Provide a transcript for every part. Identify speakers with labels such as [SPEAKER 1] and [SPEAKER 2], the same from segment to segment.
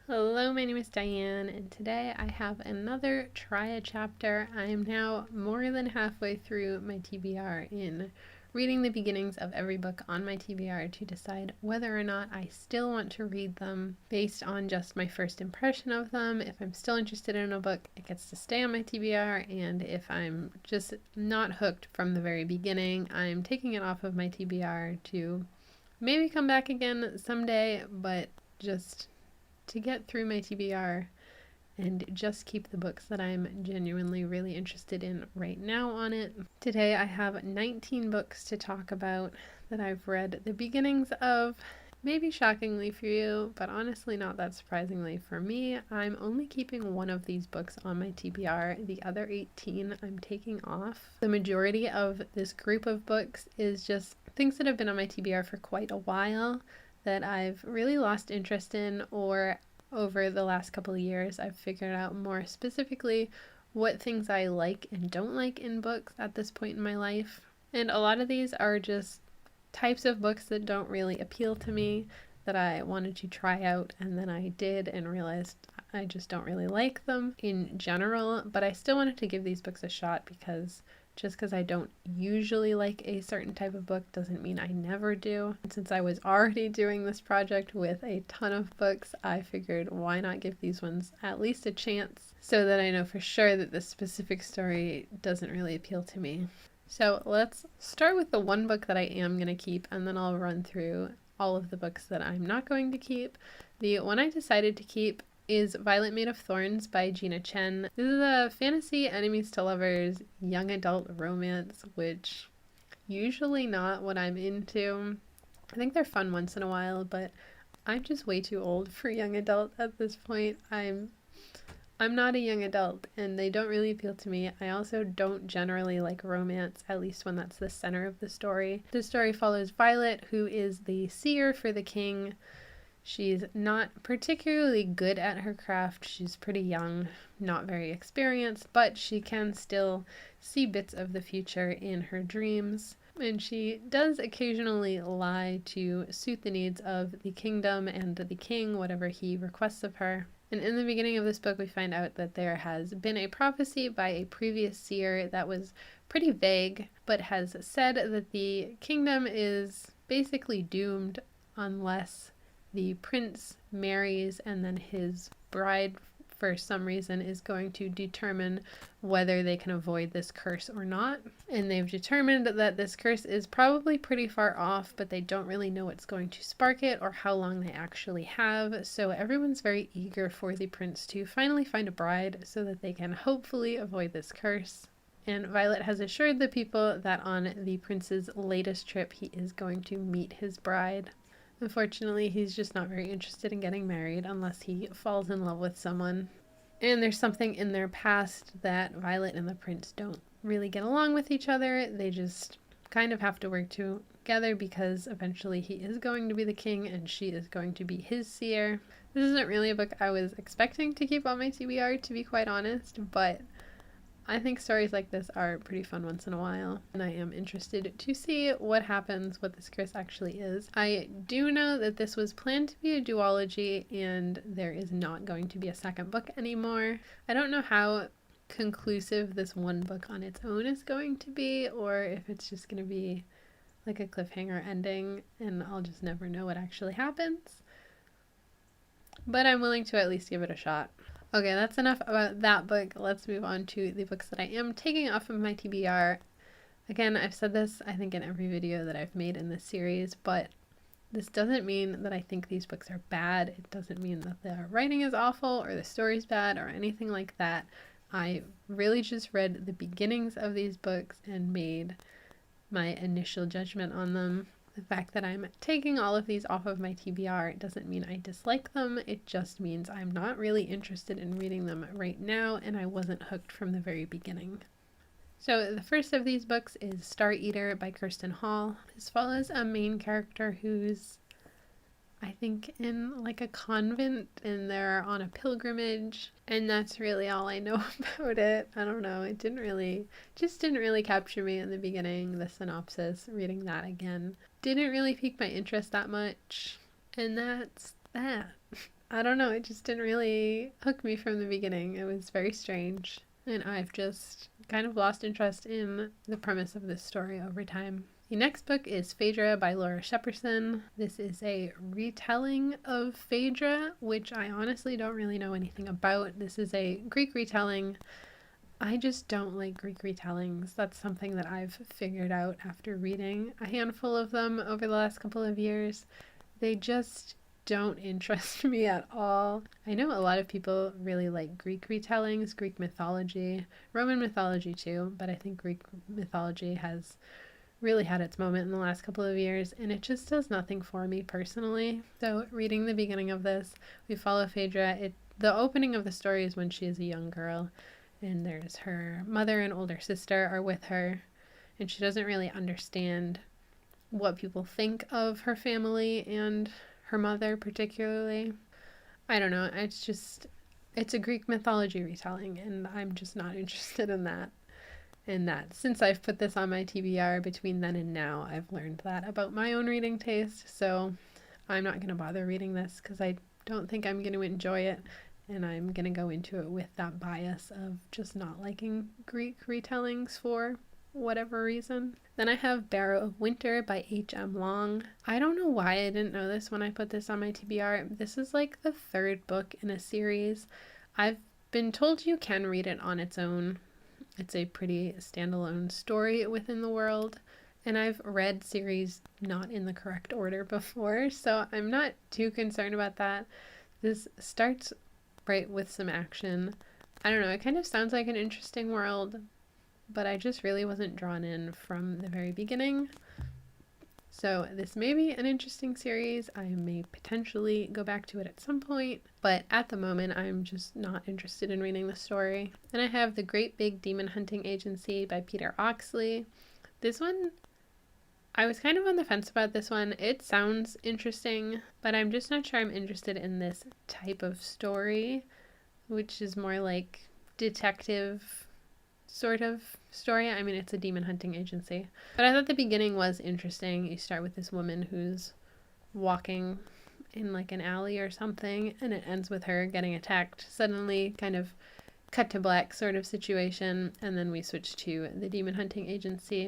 [SPEAKER 1] Hello, my name is Diane, and today I have another try a chapter. I am now more than halfway through my TBR in reading the beginnings of every book on my TBR to decide whether or not I still want to read them based on just my first impression of them. If I'm still interested in a book, it gets to stay on my TBR, and if I'm just not hooked from the very beginning, I'm taking it off of my TBR to maybe come back again someday, but just to get through my TBR and just keep the books that I'm genuinely really interested in right now on it. Today I have 19 books to talk about that I've read the beginnings of. Maybe shockingly for you, but honestly not that surprisingly for me. I'm only keeping one of these books on my TBR. The other 18 I'm taking off. The majority of this group of books is just things that have been on my TBR for quite a while that I've really lost interest in, or over the last couple of years I've figured out more specifically what things I like and don't like in books at this point in my life. And a lot of these are just types of books that don't really appeal to me, that I wanted to try out, and then I did and realized I just don't really like them in general. But I still wanted to give these books a shot because just because I don't usually like a certain type of book doesn't mean I never do. And since I was already doing this project with a ton of books, I figured why not give these ones at least a chance so that I know for sure that this specific story doesn't really appeal to me. So let's start with the one book that I am going to keep, and then I'll run through all of the books that I'm not going to keep. The one I decided to keep is Violet Made of Thorns by Gina Chen. This is a fantasy enemies to lovers young adult romance, which usually not what I'm into. I think they're fun once in a while, but I'm just way too old for young adult at this point. I'm not a young adult, and they don't really appeal to me. I also don't generally like romance, at least when that's the center of the story. The story follows Violet, who is the seer for the king. She's not particularly good at her craft. She's pretty young, not very experienced, but she can still see bits of the future in her dreams. And she does occasionally lie to suit the needs of the kingdom and the king, whatever he requests of her. And in the beginning of this book, we find out that there has been a prophecy by a previous seer that was pretty vague, but has said that the kingdom is basically doomed unless the prince marries, and then his bride, for some reason, is going to determine whether they can avoid this curse or not. And they've determined that this curse is probably pretty far off, but they don't really know what's going to spark it or how long they actually have. So everyone's very eager for the prince to finally find a bride so that they can hopefully avoid this curse. And Violet has assured the people that on the prince's latest trip, he is going to meet his bride. Unfortunately, he's just not very interested in getting married unless he falls in love with someone. And there's something in their past that Violet and the prince don't really get along with each other. They just kind of have to work together because eventually he is going to be the king and she is going to be his seer. This isn't really a book I was expecting to keep on my TBR, to be quite honest, but I think stories like this are pretty fun once in a while, and I am interested to see what happens, what this curse actually is. I do know that this was planned to be a duology, and there is not going to be a second book anymore. I don't know how conclusive this one book on its own is going to be, or if it's just going to be like a cliffhanger ending, and I'll just never know what actually happens. But I'm willing to at least give it a shot. Okay, that's enough about that book. Let's move on to the books that I am taking off of my TBR. Again, I've said this, I think, in every video that I've made in this series, but this doesn't mean that I think these books are bad. It doesn't mean that the writing is awful or the story's bad or anything like that. I really just read the beginnings of these books and made my initial judgment on them. The fact that I'm taking all of these off of my TBR doesn't mean I dislike them. It just means I'm not really interested in reading them right now, and I wasn't hooked from the very beginning. So the first of these books is Star Eater by Kirsten Hall. This follows a main character who's, I think, in like a convent, and they're on a pilgrimage, and that's really all I know about it. I don't know, it didn't really capture me in the beginning. The synopsis, reading that again, didn't really pique my interest that much, and that's that. I don't know, it just didn't really hook me from the beginning. It was very strange, and I've just kind of lost interest in the premise of this story over time. The next book is Phaedra by Laura Shepperson. This is a retelling of Phaedra, which I honestly don't really know anything about. This is a Greek retelling. I just don't like Greek retellings. That's something that I've figured out after reading a handful of them over the last couple of years. They just don't interest me at all. I know a lot of people really like Greek retellings, Greek mythology, Roman mythology too, but I think Greek mythology has really had its moment in the last couple of years, and it just does nothing for me personally. So reading the beginning of this, we follow Phaedra. The opening of the story is when she is a young girl, and there's her mother and older sister are with her, and she doesn't really understand what people think of her family and her mother particularly. I don't know, it's a Greek mythology retelling, and I'm just not interested in that. And that since I've put this on my TBR between then and now, I've learned that about my own reading taste. So I'm not going to bother reading this because I don't think I'm going to enjoy it. And I'm going to go into it with that bias of just not liking Greek retellings for whatever reason. Then I have Barrow of Winter by H.M. Long. I don't know why I didn't know this when I put this on my TBR. This is like the third book in a series. I've been told you can read it on its own. It's a pretty standalone story within the world, and I've read series not in the correct order before, so I'm not too concerned about that. This starts right with some action. I don't know, it kind of sounds like an interesting world, but I just really wasn't drawn in from the very beginning. So this may be an interesting series. I may potentially go back to it at some point, but at the moment I'm just not interested in reading the story. Then I have The Great Big Demon Hunting Agency by Peter Oxley. This one, I was kind of on the fence about this one. It sounds interesting, but I'm just not sure I'm interested in this type of story, which is more like detective sort of story. I mean, it's a demon hunting agency. But I thought the beginning was interesting. You start with this woman who's walking in like an alley or something, and it ends with her getting attacked suddenly, kind of cut to black sort of situation, and then we switch to the demon hunting agency.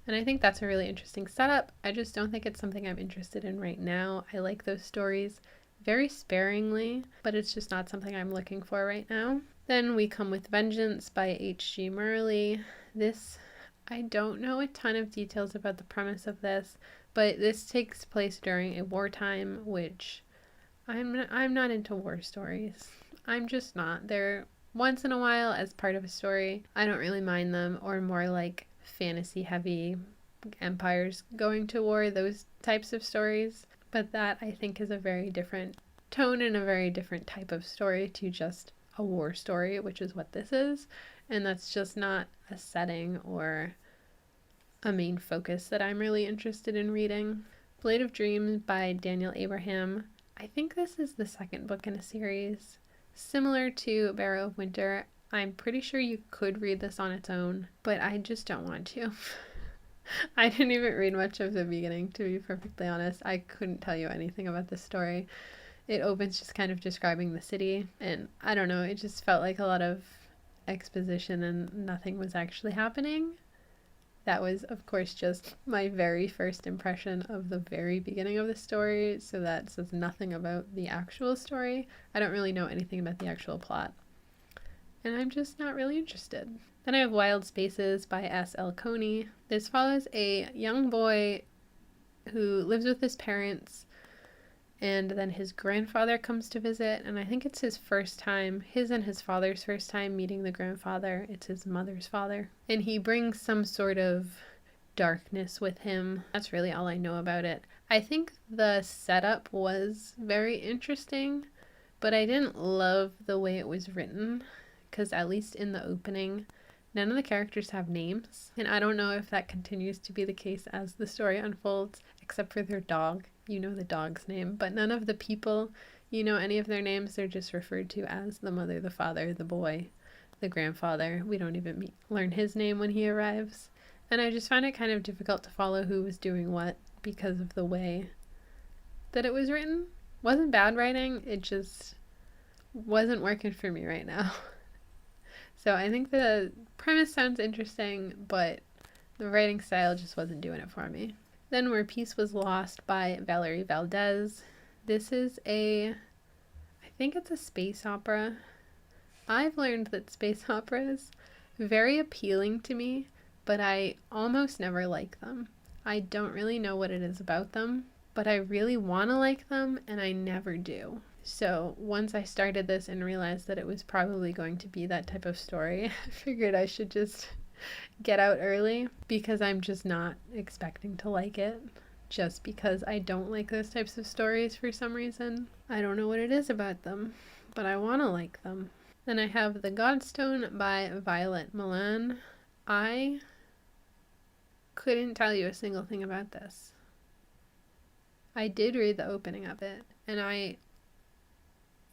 [SPEAKER 1] And I think that's a really interesting setup. I just don't think it's something I'm interested in right now. I like those stories very sparingly, but it's just not something I'm looking for right now. Then we come with Vengeance by H.G. Murley. This, I don't know a ton of details about the premise of this, but this takes place during a wartime, which I'm not into war stories. I'm just not. They're once in a while as part of a story. I don't really mind them, or more like fantasy heavy empires going to war, those types of stories. But that I think is a very different tone and a very different type of story to just a war story, which is what this is. And that's just not a setting or a main focus that I'm really interested in reading. Blade of Dreams by Daniel Abraham. I think this is the second book in a series. Similar to Barrow of Winter, I'm pretty sure you could read this on its own, but I just don't want to. I didn't even read much of the beginning, to be perfectly honest. I couldn't tell you anything about this story. It opens just kind of describing the city, and I don't know, it just felt like a lot of exposition and nothing was actually happening. That was, of course, just my very first impression of the very beginning of the story, so that says nothing about the actual story. I don't really know anything about the actual plot, and I'm just not really interested. Then I have Wild Spaces by S.L. Coney. This follows a young boy who lives with his parents, and then his grandfather comes to visit, and I think it's his and his father's first time meeting the grandfather. It's his mother's father. And he brings some sort of darkness with him. That's really all I know about it. I think the setup was very interesting, but I didn't love the way it was written, because at least in the opening, none of the characters have names, and I don't know if that continues to be the case as the story unfolds, except for their dog. You know the dog's name, but none of the people, you know any of their names. They're just referred to as the mother, the father, the boy, the grandfather. We don't even learn his name when he arrives. And I just found it kind of difficult to follow who was doing what because of the way that it was written. Wasn't bad writing, it just wasn't working for me right now. So I think the premise sounds interesting, but the writing style just wasn't doing it for me. Then Where Peace Was Lost by Valerie Valdez. This is I think it's a space opera. I've learned that space operas very appealing to me, but I almost never like them. I don't really know what it is about them, but I really want to like them, and I never do. So once I started this and realized that it was probably going to be that type of story, I figured I should just get out early, because I'm just not expecting to like it, just because I don't like those types of stories for some reason. I don't know what it is about them, but I want to like them. Then I have The Godstone by Violet Milan. I couldn't tell you a single thing about this. I did read the opening of it, and I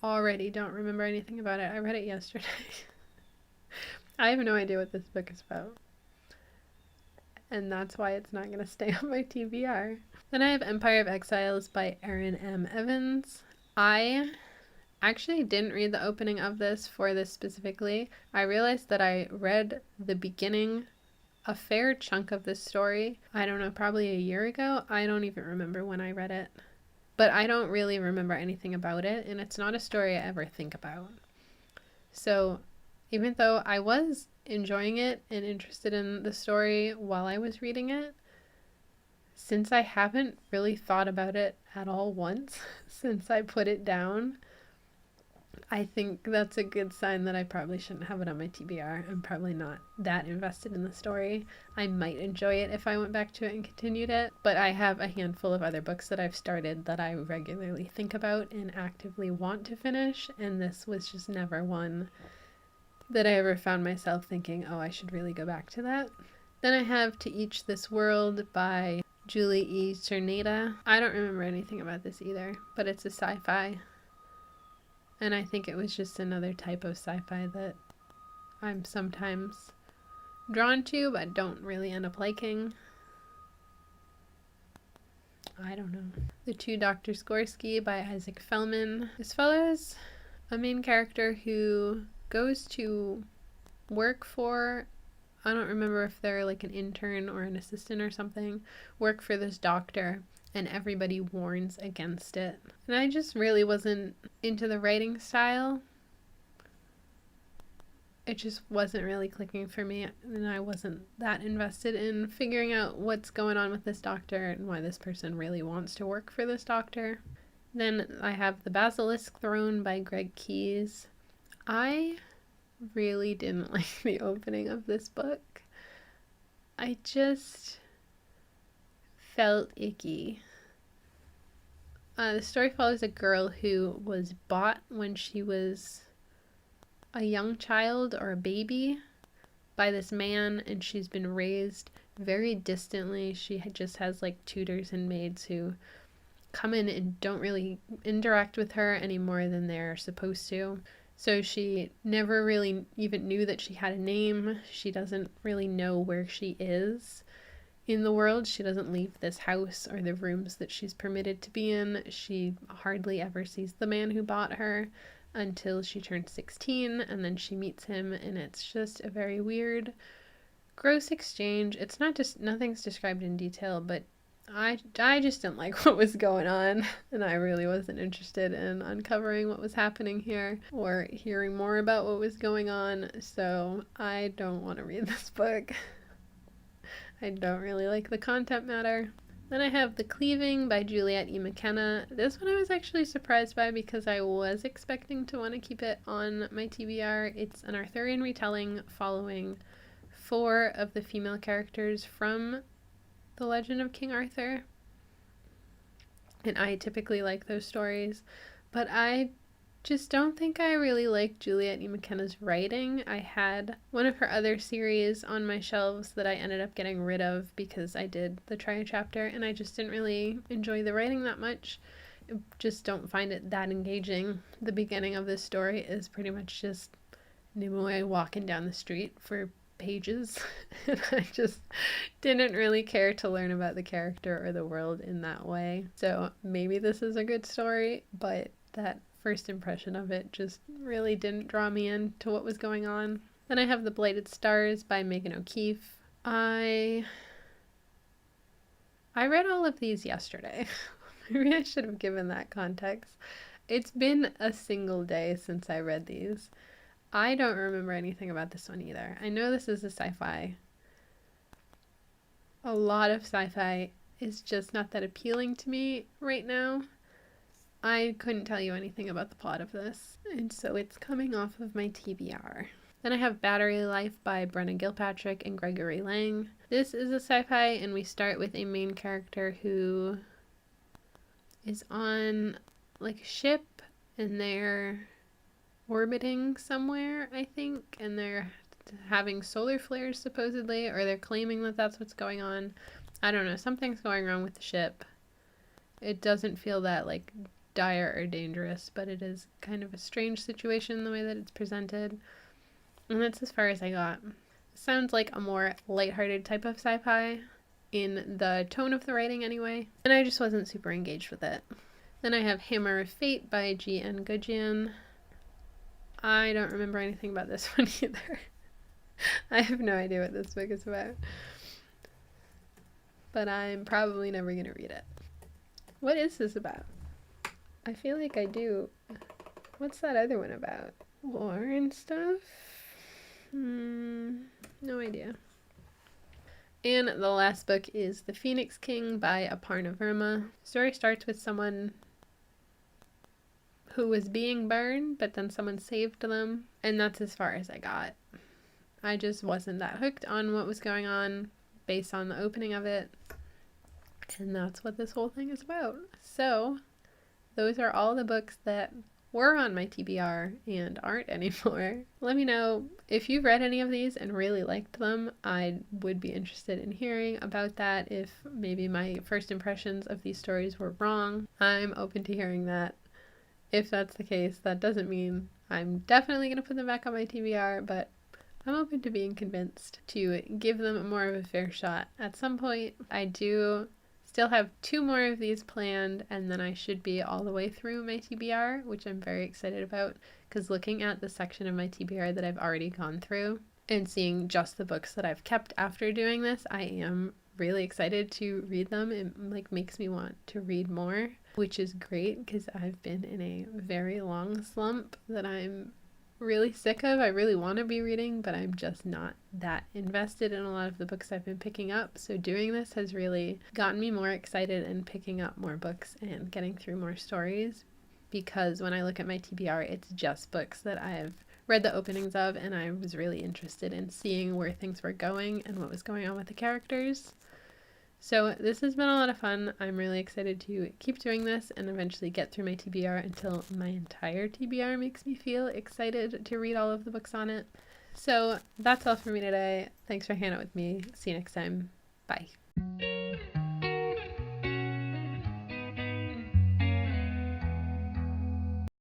[SPEAKER 1] already don't remember anything about it. I read it yesterday. I have no idea what this book is about. And that's why it's not going to stay on my TBR. Then I have Empire of Exiles by Erin M. Evans. I actually didn't read the opening of this for this specifically. I realized that I read the beginning, a fair chunk of this story, I don't know, probably a year ago. I don't even remember when I read it. But I don't really remember anything about it, and it's not a story I ever think about. So even though I was enjoying it and interested in the story while I was reading it, since I haven't really thought about it at all once since I put it down, I think that's a good sign that I probably shouldn't have it on my TBR. I'm probably not that invested in the story. I might enjoy it if I went back to it and continued it, but I have a handful of other books that I've started that I regularly think about and actively want to finish, and this was just never one that I ever found myself thinking, oh, I should really go back to that. Then I have To Each This World by Julie E. Cerneda. I don't remember anything about this either, but it's a sci-fi. And I think it was just another type of sci-fi that I'm sometimes drawn to, but don't really end up liking. I don't know. The Two Doctors Gorski by Isaac Fellman. This follows a main character who goes to work for, I don't remember if they're like an intern or an assistant or something, work for this doctor, and everybody warns against it. And I just really wasn't into the writing style. It just wasn't really clicking for me, and I wasn't that invested in figuring out what's going on with this doctor and why this person really wants to work for this doctor. Then I have The Basilisk Throne by Greg Keyes. I really didn't like the opening of this book. I just felt icky. The story follows a girl who was bought when she was a young child or a baby by this man, and she's been raised very distantly. She just has like tutors and maids who come in and don't really interact with her any more than they're supposed to. So she never really even knew that she had a name. She doesn't really know where she is in the world. She doesn't leave this house or the rooms that she's permitted to be in. She hardly ever sees the man who bought her until she turns 16, and then she meets him, and it's just a very weird, gross exchange. It's not just, nothing's described in detail, but I just didn't like what was going on, and I really wasn't interested in uncovering what was happening here or hearing more about what was going on, so I don't want to read this book. I don't really like the content matter. Then I have The Cleaving by Juliet E. McKenna. This one I was actually surprised by because I was expecting to want to keep it on my TBR. It's an Arthurian retelling following 4 of the female characters from The Legend of King Arthur. And I typically like those stories, but I just don't think I really like Juliet E. McKenna's writing. I had one of her other series on my shelves that I ended up getting rid of because I did the try chapter, and I just didn't really enjoy the writing that much. I just don't find it that engaging. The beginning of this story is pretty much just Nimue walking down the street for pages, and I just didn't really care to learn about the character or the world in that way. So maybe this is a good story, but that first impression of it just really didn't draw me into what was going on. Then I have The Blighted Stars by Megan O'Keefe. I read all of these yesterday. Maybe I should have given that context. It's been a single day since I read these. I don't remember anything about this one either. I know this is a sci-fi. A lot of sci-fi is just not that appealing to me right now. I couldn't tell you anything about the plot of this, and so it's coming off of my TBR. Then I have Battery Life by Brenna Gilpatrick and Gregory Lang. This is a sci-fi, and we start with a main character who is on like a ship, and they're orbiting somewhere, I think, and they're having solar flares supposedly, or they're claiming that that's what's going on. I don't know, something's going wrong with the ship. It doesn't feel that like dire or dangerous, but it is kind of a strange situation the way that it's presented. And that's as far as I got. Sounds like a more lighthearted type of sci-fi in the tone of the writing anyway, and I just wasn't super engaged with it. Then I have Hammer of Fate by G.N. Gujian. I don't remember anything about this one either. I have no idea what this book is about, but I'm probably never going to read it. What is this about? I feel like I do. What's that other one about? War and stuff? No idea. And the last book is The Phoenix King by Aparna Verma. The story starts with someone who was being burned, but then someone saved them, and that's as far as I got. I just wasn't that hooked on what was going on based on the opening of it, and that's what this whole thing is about. So those are all the books that were on my TBR and aren't anymore. Let me know if you've read any of these and really liked them. I would be interested in hearing about that. If maybe my first impressions of these stories were wrong, I'm open to hearing that. If that's the case, that doesn't mean I'm definitely going to put them back on my TBR, but I'm open to being convinced to give them more of a fair shot at some point. I do still have 2 more of these planned, and then I should be all the way through my TBR, which I'm very excited about, because looking at the section of my TBR that I've already gone through and seeing just the books that I've kept after doing this, I am really excited to read them. It like makes me want to read more, which is great because I've been in a very long slump that I'm really sick of. I really want to be reading, but I'm just not that invested in a lot of the books I've been picking up. So doing this has really gotten me more excited in picking up more books and getting through more stories, because when I look at my TBR, it's just books that I've read the openings of, and I was really interested in seeing where things were going and what was going on with the characters. So this has been a lot of fun. I'm really excited to keep doing this and eventually get through my TBR until my entire TBR makes me feel excited to read all of the books on it. So that's all for me today. Thanks for hanging out with me. See you next time. Bye.